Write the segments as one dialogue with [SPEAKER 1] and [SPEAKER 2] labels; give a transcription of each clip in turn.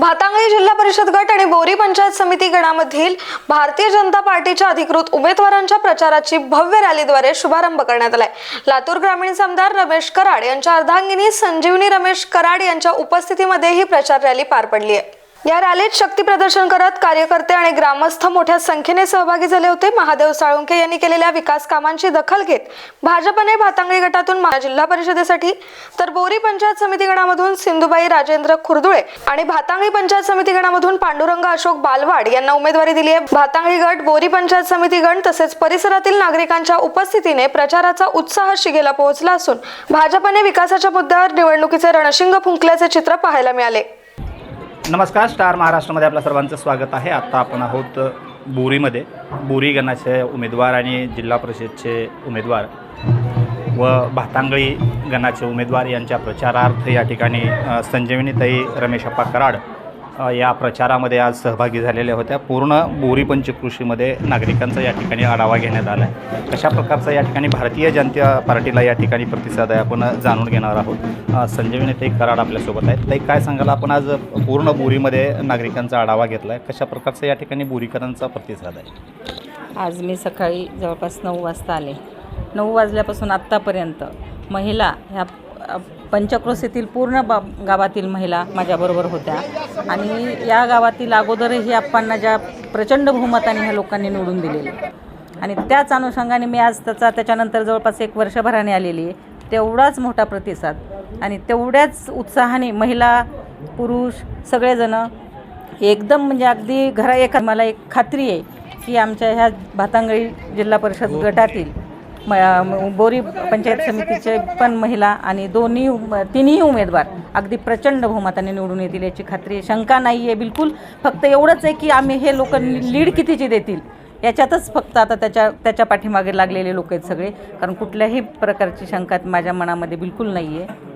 [SPEAKER 1] भातांगळी जिल्हा परिषद गट आणि बोरी पंचायत समिती गणामधील भारतीय जनता पार्टीच्या अधिकृत उमेदवारांच्या प्रचाराची भव्य रॅलीद्वारे शुभारंभ करण्यात आलाय। लातूर ग्रामीणचे आमदार रमेश कराड यांच्या अर्धांगिनी संजीवनी रमेश कराड यांच्या उपस्थितीमध्ये ही प्रचार रॅली पार पडली आहे। या रॅलीत शक्ती प्रदर्शन करत कार्यकर्ते आणि ग्रामस्थ मोठ्या संख्येने सहभागी झाले होते। महादेव साळुंखे यांनी केलेल्या विकास कामांची दखल घेत भाजपने भातांगळी गटातून जिल्हा परिषदेसाठी तर बोरी पंचायत समिती गणामधून सिंधुबाई राजेंद्र खुर्दुळे आणि भातांगळी पंचायत समिती गणामधून पांडुरंग अशोक बालवाड यांना उमेदवारी दिली आहे। भातांगळी गट, बोरी पंचायत समिती गण तसेच परिसरातील नागरिकांच्या उपस्थितीने प्रचाराचा उत्साह शिगेला पोहोचला असून भाजपने विकासाच्या मुद्द्यावर निवडणुकीचे रणशिंग फुंकल्याचे चित्र पाहायला मिळाले।
[SPEAKER 2] नमस्कार, स्टार महाराष्ट्रामध्ये आपल्या सर्वांचं स्वागत आहे। आता आपण आहोत बोरीमध्ये। बोरी गणाचे उमेदवार आणि जिल्हा परिषदचे उमेदवार व भातांगळी गणाचे उमेदवार यांच्या प्रचारार्थ या ठिकाणी संजीवनीताई रमेशप्पा कराड या प्रचारामध्ये आज सहभागी झालेल्या होत्या। पूर्ण बोरी पंचकृषीमध्ये नागरिकांचा या ठिकाणी आढावा घेण्यात आला आहे। कशा प्रकारचा या ठिकाणी भारतीय जनता पार्टीला या ठिकाणी प्रतिसाद आहे आपण जाणून घेणार आहोत। संजीवनीताई कराड आपल्यासोबत आहेत। ताई, काय सांगाल, आपण आज पूर्ण बोरीमध्ये नागरिकांचा आढावा घेतला आहे, कशा प्रकारचा या ठिकाणी बोरीकरांचा प्रतिसाद आहे?
[SPEAKER 3] आज मी सकाळी जवळपास 9 वाजता आले। 9 वाजल्यापासून आत्तापर्यंत महिला ह्या पंचक्रोशीतील पूर्ण गावातील महिला माझ्याबरोबर होत्या आणि या गावातील अगोदरही आप्पांना ज्या प्रचंड बहुमताने ह्या लोकांनी निवडून दिलेले आणि त्याच अनुषंगाने मी आज त्याच्यानंतर जवळपास 1 वर्षभराने आलेली आहे। तेवढाच मोठा प्रतिसाद आणि तेवढ्याच उत्साहाने महिला पुरुष सगळेजण एकदम म्हणजे अगदी मला एक खात्री आहे की आमच्या ह्या भातांगळी जिल्हा परिषद गटातील बोरी पंचायत समितीचे पण महिला आणि तिन्ही उमेदवार अगदी प्रचंड बहुमताने निवडून येतील याची खात्री आहे, शंका नाही आहे बिलकुल। फक्त एवढंच आहे की आम्ही हे लोक लीड कितीची देतील याच्यातच फक्त आता त्याच्या पाठीमागे लागलेले लोक आहेत सगळे, कारण कुठल्याही प्रकारची शंका माझ्या मनामध्ये बिलकुल नाही आहे।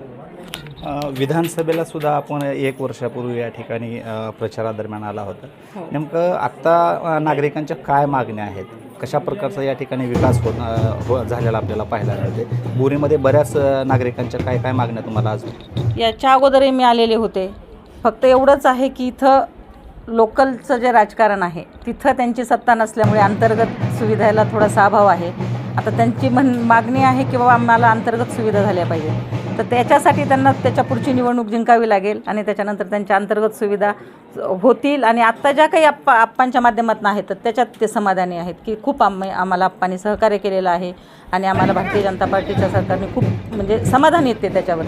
[SPEAKER 2] विधानसभेला सुद्धा आपण 1 वर्षापूर्वी या ठिकाणी प्रचारादरम्यान आला होता। नेमकं आत्ता नागरिकांच्या काय मागण्या आहेत, कशा प्रकारचा या ठिकाणी विकास झालेला आपल्याला पाहायला मिळते? बोरीमध्ये बऱ्याच नागरिकांच्या काय काय मागण्या तुम्हाला आज?
[SPEAKER 3] याच्या अगोदरही मी आलेले होते। फक्त एवढंच आहे की इथं लोकलचं जे राजकारण आहे तिथं त्यांची सत्ता नसल्यामुळे अंतर्गत सुविधाला थोडासा अभाव आहे। आता त्यांची मागणी आहे की बाबा आम्हाला अंतर्गत सुविधा झाल्या पाहिजे, तर त्याच्यासाठी त्यांना त्याच्या पुढची निवडणूक जिंकावी लागेल आणि त्याच्यानंतर त्यांच्या अंतर्गत सुविधा होतील। आणि आत्ता ज्या काही आप्पांच्या माध्यमातून आहेत तर त्याच्यात ते समाधानी आहेत की खूप आम्हाला आप्पांनी सहकार्य केलेलं आहे आणि आम्हाला भारतीय जनता पार्टीच्या सरकारने खूप म्हणजे समाधान येते त्याच्यावर।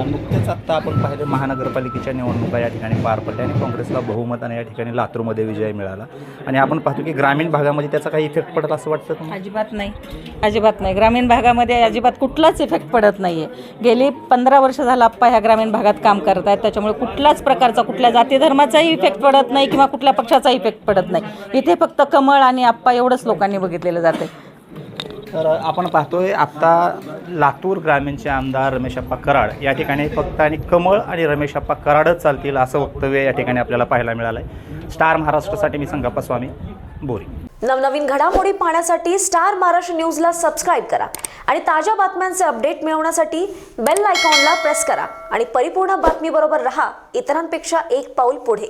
[SPEAKER 2] नुकतेच आत्ता आपण पाहिलं महानगरपालिकेच्या निवडणुका या ठिकाणी पार पडल्या आणि काँग्रेसला बहुमताने या ठिकाणी लातूरमध्ये विजय मिळाला आणि आपण पाहतो की ग्रामीण भागामध्ये त्याचा काही इफेक्ट पडत असं वाटतं तुम्हाला?
[SPEAKER 3] अजिबात नाही। ग्रामीण भागामध्ये अजिबात कुठलाच इफेक्ट पडत नाही आहे। गेली 15 वर्ष झालं आप्पा ह्या ग्रामीण भागात काम करत आहेत, त्याच्यामुळे कुठल्याच प्रकारचा कुठल्या जाती धर्माचाही इफेक्ट पडत नाही किंवा कुठल्या पक्षाचा इफेक्ट पडत नाही। इथे फक्त कमळ आणि आप्पा एवढंच लोकांनी बघितलेलं जाते।
[SPEAKER 2] तर आपण पाहतोय आत्ता लातूर ग्रामीणचे आमदार रमेशप्पा कराड या ठिकाणी फक्त आणि कमळ आणि रमेशप्पा कराडच चालतील असं वक्तव्य या ठिकाणी आपल्याला पाहायला मिळालं आहे। स्टार महाराष्ट्रासाठी मी संगप्पा स्वामी, बोरी।
[SPEAKER 4] नवनवीन घडामोडी पाहण्यासाठी स्टार महाराष्ट्र न्यूजला सबस्क्राईब करा आणि ताज्या बातम्यांचे अपडेट मिळवण्यासाठी बेल आयकॉनला प्रेस करा आणि परिपूर्ण बातमीबरोबर रहा, इतरांपेक्षा एक पाऊल पुढे।